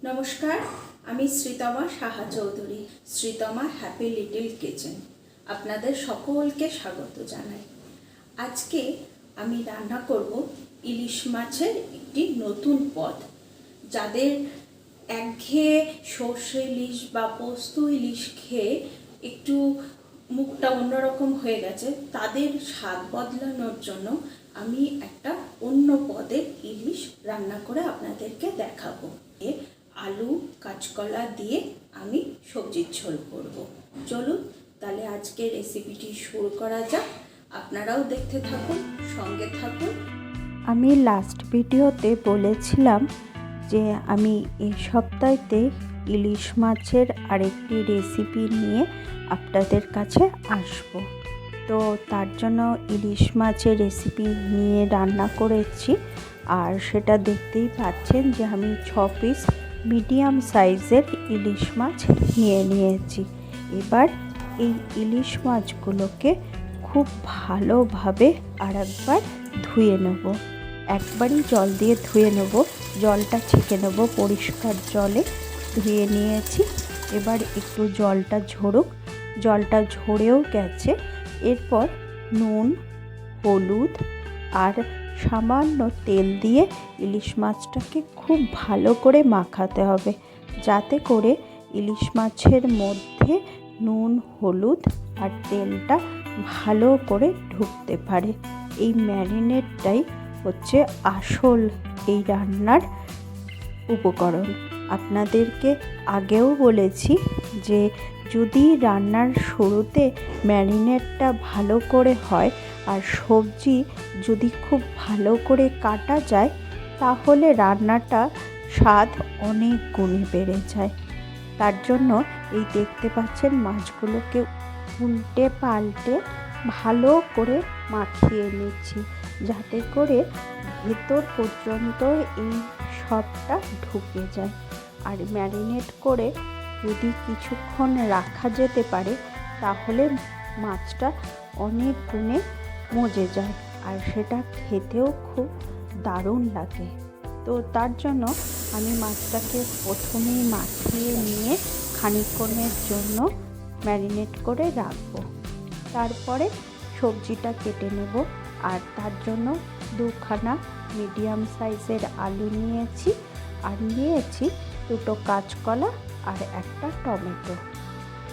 নমস্কার, আমি Sreetama Saha Chowdhury, Sreetama happy little kitchen. আপনাদের সকলকে স্বাগত জানাই। আজকে আমি রান্না করব ইলিশ মাছের একটি নতুন পদ। যাদের একঘেয়ে সর্ষে ইলিশ বা পোস্ত ইলিশ খেয়ে একটু মুখটা অন্যরকম হয়ে গেছে, তাদের স্বাদ বদলানোর জন্য আমি একটা অন্য পদের ইলিশ রান্না করে আপনাদেরকে দেখাবো। আলু কাঁচকলা দিয়ে আমি সবজির ঝোল করব। চলুন তাহলে আজকে রেসিপিটি শুরু করা যাক। আপনারাও দেখতে থাকুন, সঙ্গে থাকুন। আমি লাস্ট ভিডিওতে বলেছিলাম যে আমি এই সপ্তাহেতে ইলিশ মাছের আরেকটি রেসিপি নিয়ে আপনাদের কাছে আসব। তো তার জন্য ইলিশ মাছের রেসিপি নিয়ে রান্না করেছি, আর সেটা দেখতেই পাচ্ছেন যে আমি 6 পিস মিডিয়াম সাইজের ইলিশ মাছ নিয়েছি। এবার এই ইলিশ মাছগুলোকে খুব ভালোভাবে আরেকবার ধুয়ে নেব। একবারই জল দিয়ে ধুয়ে নেব, জলটা ছেঁকে নেব, পরিষ্কার জলে ধুয়ে নিয়েছি। এবার একটু জলটা ঝরুক, জলটা ঝরেও গেছে। এরপর নুন, হলুদ আর সামান্য তেল দিয়ে ইলিশ মাছটাকে খুব ভালো করে মাখাতে হবে, যাতে করে ইলিশ মাছের মধ্যে নুন, হলুদ আর তেলটা ভালো করে ঢুকতে পারে। এই ম্যারিনেটটাই হচ্ছে আসল এই রান্নার উপকরণ। আপনাদেরকে আগেও বলেছি যে যদি রান্নার শুরুতে ম্যারিনেটটা ভালো করে হয় আর সবজি যদি খুব ভালো করে কাটা যায়, তাহলে রান্নাটা স্বাদ অনেক গুণে বেড়ে যায়। তার জন্য এই দেখতে পাচ্ছেন মাছগুলোকে উল্টে পাল্টে ভালো করে মাখিয়ে নিচ্ছি, যাতে করে ভেতর পর্যন্ত এই সবটা ঢুকে যায়। আর ম্যারিনেট করে যদি কিছুক্ষণ রাখা যেতে পারে, তাহলে মাছটা অনেক গুণে মজে যায় আর সেটা খেতেও খুব দারুণ লাগে। তো তার জন্য আমি মাছটাকে প্রথমেই মাখিয়ে নিয়ে খানিকক্ষণের জন্য ম্যারিনেট করে রাখবো। তারপরে সবজিটা কেটে নেব, আর তার জন্য 2খানা মিডিয়াম সাইজের আলু নিয়েছি, আর নিয়েছি 2টো কাঁচকলা আর একটা টমেটো।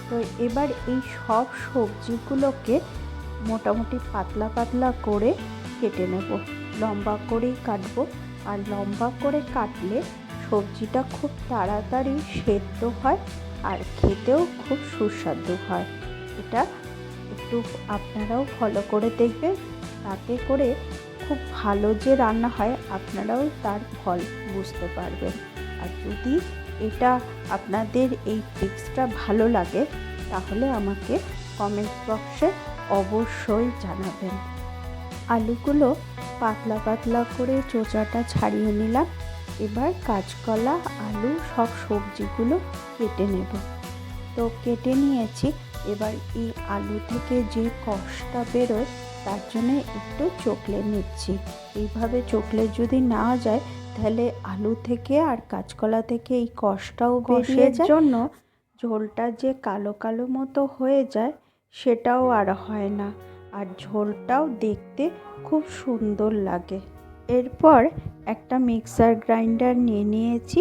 তো এবার এই সব সবজিগুলোকে মোটামুটি পাতলা পাতলা করে কেটে নেব। লম্বা করেই কাটবো, আর লম্বা করে কাটলে সবজিটা খুব তাড়াতাড়ি সেদ্ধ হয় আর খেতেও খুব সুস্বাদু হয়। এটা একটু আপনারাও ফলো করে দেখবেন, তাতে করে খুব ভালো যে রান্না হয় আপনারাও তার ফল বুঝতে পারবেন। আর যদি এটা আপনাদের এই টিপসটা ভালো লাগে, তাহলে আমাকে কমেন্ট বক্সে অবশ্যই জানাবেন। আলুগুলো পাতলা পাতলা করে চোচাটা ছাড়িয়ে নিলাম। এবার কাঁচকলা, আলু সব সবজিগুলো কেটে নেব। তো কেটে নিয়েছি। এবার এই আলু থেকে যে কষটা বেরোয়, তার জন্য একটু চকলে নিচ্ছি। এইভাবে চকলে যদি না যায়, তাহলে আলু থেকে আর কাঁচকলা থেকে এই কষটাও বেরিয়ে যায়, জন্য ঝোলটা যে কালো কালো মতো হয়ে যায় সেটাও আর হয় না, আর ঝোলটাও দেখতে খুব সুন্দর লাগে। এরপর একটা মিক্সার গ্রাইন্ডার নিয়ে নিয়েছি,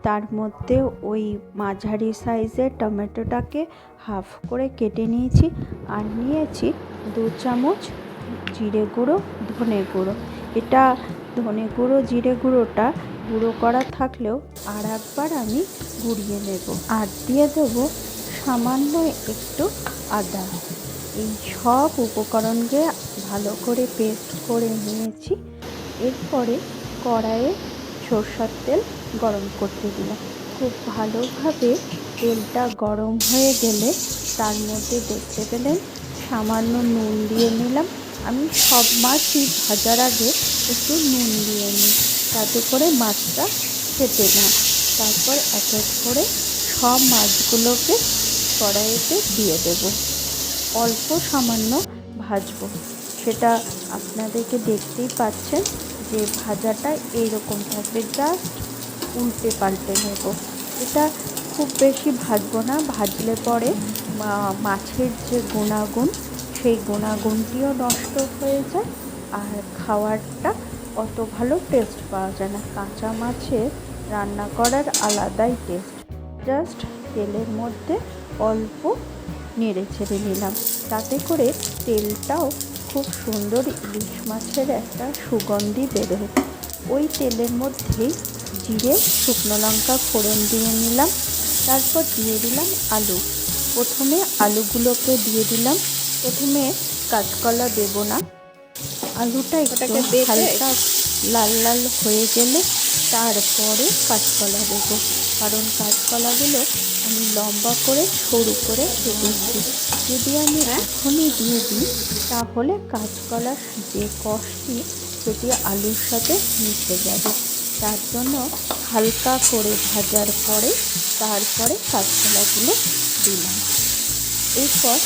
তার মধ্যে ওই মাঝারি সাইজের টমেটোটাকে হাফ করে কেটে নিয়েছি, আর নিয়েছি 2 চামচ জিরে গুঁড়ো, ধনে গুঁড়ো। এটা ধনে গুঁড়ো জিরে গুঁড়োটা গুঁড়ো করা থাকলেও আর একবার আমি গুঁড়িয়ে নেব। আর দিয়ে দেবো সামান্য একটু আদা। এই সব উপকরণকে ভালো করে পেস্ট করে নিয়েছি। এরপরে কড়াইয়ে সরষের তেল গরম করতে দিলাম। খুব ভালোভাবে তেলটা গরম হয়ে গেলে তার মধ্যে দেখতে পেলেন সামান্য নুন দিয়ে নিলাম। আমি সব মাছই ভাজার আগে একটু নুন দিয়ে নিই, তাতে করে মাছটা ফেটে না। তারপর এক এক করে সব মাছগুলোকে কড়াইতে দিয়ে দেব। অল্প সামান্য ভাজবো, সেটা আপনাদেরকে দেখতেই পাচ্ছেন যে ভাজাটা এইরকম থাকবে। জাস্ট উল্টে পাল্টে নেব। এটা খুব বেশি ভাজবো না, ভাজলে পরে মাছের যে গুণাগুণ সেই গুণাগুণটিও নষ্ট হয়ে যায় আর খাওয়ারটা অত ভালো টেস্ট পাওয়া যায় না। কাঁচা মাছের রান্না করার আলাদাই টেস্ট। জাস্ট তেলের মধ্যে অল্প নেড়ে ছেড়ে নিলাম, তাতে করে তেলটাও খুব সুন্দর ইলিশ মাছের একটা সুগন্ধি বেরোয়। ওই তেলের মধ্যেই জিরে, শুকনো লঙ্কা ফোড়ন দিয়ে নিলাম। তারপর দিয়ে দিলাম আলু। প্রথমে আলুগুলোকে দিয়ে দিলাম। প্রথমে কাঁচকলা দেবো না, আলুটা একটু হালকা লাল লাল হয়ে গেলে তারপরে কাঁচকলা দেবো, কারণ কাঁচকলাগুলো আমি লম্বা করে সরু করে কেটেছি। যদি আমি এখনই দিয়ে দিই তাহলে কাঁচকলার যে কষটি সেটি আলুর সাথে মিশে যাবে। তার জন্য হালকা করে ভাজার পরে তারপরে কাঁচকলাগুলো দিলাম। এরপর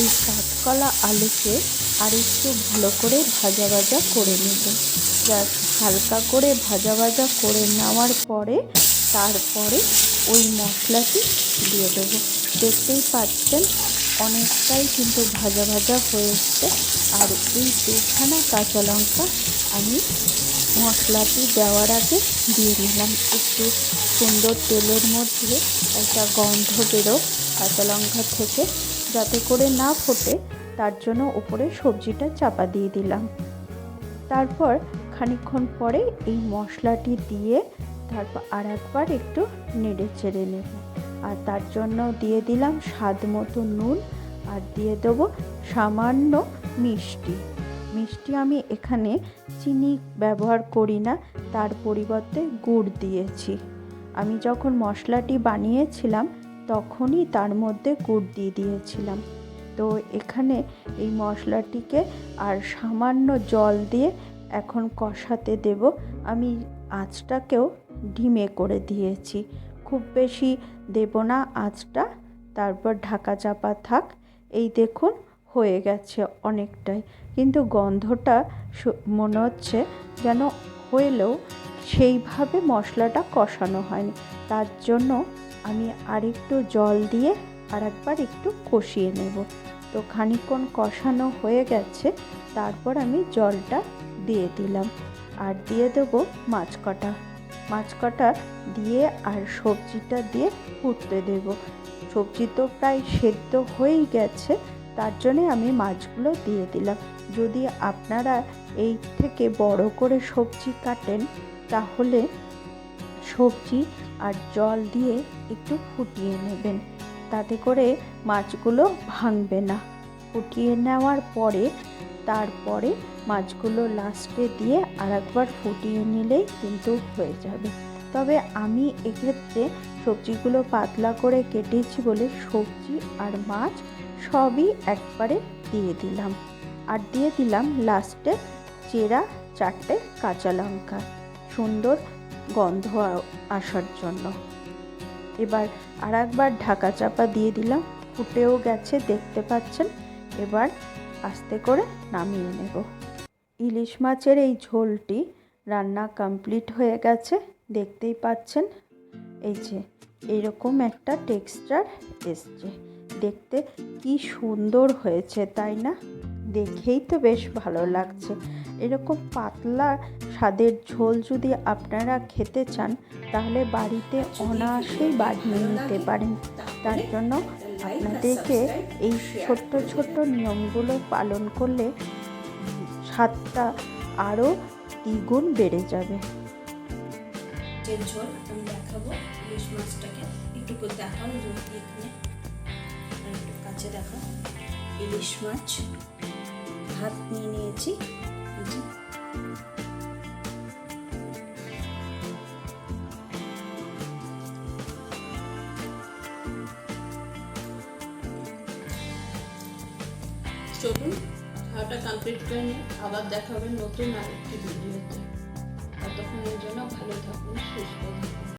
এই কাঁচকলা আলুকে আরেকটু ভালো করে ভাজা ভাজা করে নেব। জাস্ট হালকা করে ভাজা ভাজা করে নেওয়ার পরে তারপরে ওই মশলাটি দিয়ে দেবো। দেখতেই পাচ্ছেন অনেকটাই কিন্তু ভাজা ভাজা হয়ে এসছে। আর এই দুখানা কাঁচা লঙ্কা আমি মশলাটি দেওয়ার আগে দিয়ে নিলাম। একটু সুন্দর তেলের মধ্যে একটা গন্ধ বেরো কাঁচা লঙ্কা থেকে, যাতে করে না ফোটে তার জন্য উপরে সবজিটা চাপা দিয়ে দিলাম। তারপর খানিকক্ষণ পরে এই মশলাটি দিয়ে তারপর আর একবার একটু নেড়ে চেড়ে নেব। আর তার জন্য দিয়ে দিলাম স্বাদ মতো নুন, আর দিয়ে দেবো সামান্য মিষ্টি। মিষ্টি আমি এখানে চিনি ব্যবহার করি না, তার পরিবর্তে গুড় দিয়েছি। আমি যখন মশলাটি বানিয়েছিলাম তখনই তার মধ্যে গুড় দিয়ে দিয়েছিলাম। তো এখানে এই মশলাটিকে আর সামান্য জল দিয়ে এখন কষাতে দেব। আমি আঁচটাকেও ধিমে করে দিয়েছি, খুব বেশি দেব না আঁচটা। তারপর ঢাকা চাপা থাক। এই দেখুন হয়ে গেছে অনেকটাই, কিন্তু গন্ধটা মনে হচ্ছে যেন হলেও সেইভাবে মশলাটা কষানো হয়নি। তার জন্য আমি আরেকটু জল দিয়ে আর একবার একটু কষিয়ে নেব। তো খানিকক্ষণ কষানো হয়ে গেছে, তারপর আমি জলটা দিয়ে দিলাম আর দিয়ে দেবো মাছ কটা দিয়ে আর সবজিটা দিয়ে ফুটতে দেব। সবজি তো প্রায় সেদ্ধ হয়েই গেছে, তার জন্যে আমি মাছগুলো দিয়ে দিলাম। যদি আপনারা এই থেকে বড় করে সবজি কাটেন তাহলে সবজি আর জল দিয়ে একটু ফুটিয়ে নেবেন, তাতে করে মাছগুলো ভাঙবে না। ফুটিয়ে নেওয়ার পরে তারপরে মাছগুলো লাস্টে দিয়ে আর একবার ফুটিয়ে নিলেই কিন্তু হয়ে যাবে। তবে আমি এক্ষেত্রে সবজিগুলো পাতলা করে কেটেছি বলে সবজি আর মাছ সবই একবারে দিয়ে দিলাম। আর দিয়ে দিলাম লাস্টে চেরা 4টে কাঁচা লঙ্কা, সুন্দর গন্ধ আসার জন্য। এবার আর একবার ঢাকা চাপা দিয়ে দিলাম। ফুটেও গেছে দেখতে পাচ্ছেন। এবার আস্তে করে নামিয়ে নেব। ইলিশ মাছের এই ঝোলটি রান্না কমপ্লিট হয়ে গেছে, দেখতেই পাচ্ছেন। এই যে এরকম একটা টেক্সচার এসছে, দেখতে কি সুন্দর হয়েছে তাই না? দেখেই তো বেশ ভালো লাগছে। এরকম পাতলা স্বাদের ঝোল যদি আপনারা খেতে চান তাহলে বাড়িতে অনায়াসেই বানিয়ে নিতে পারেন। তার জন্য আপনাদেরকে এই ছোট্ট ছোট্ট নিয়মগুলো পালন করলে স্বাদটা আরও দ্বিগুণ বেড়ে যাবে। যে ঝোল আমি দেখাবো ইলিশ মাছটাকে একটু করে দেখাবো, যদি এখানে একটু কাছে দেখা। ইলিশ মাছ ভাত নিয়ে নিয়েছি, চলুন খাওয়াটা কমপ্লিট করে নিয়ে আবার দেখা হবে নতুন আরেকটি ভিডিওতে। ততক্ষণের জন্য ভালো থাকুন, সুস্থ থাকুন।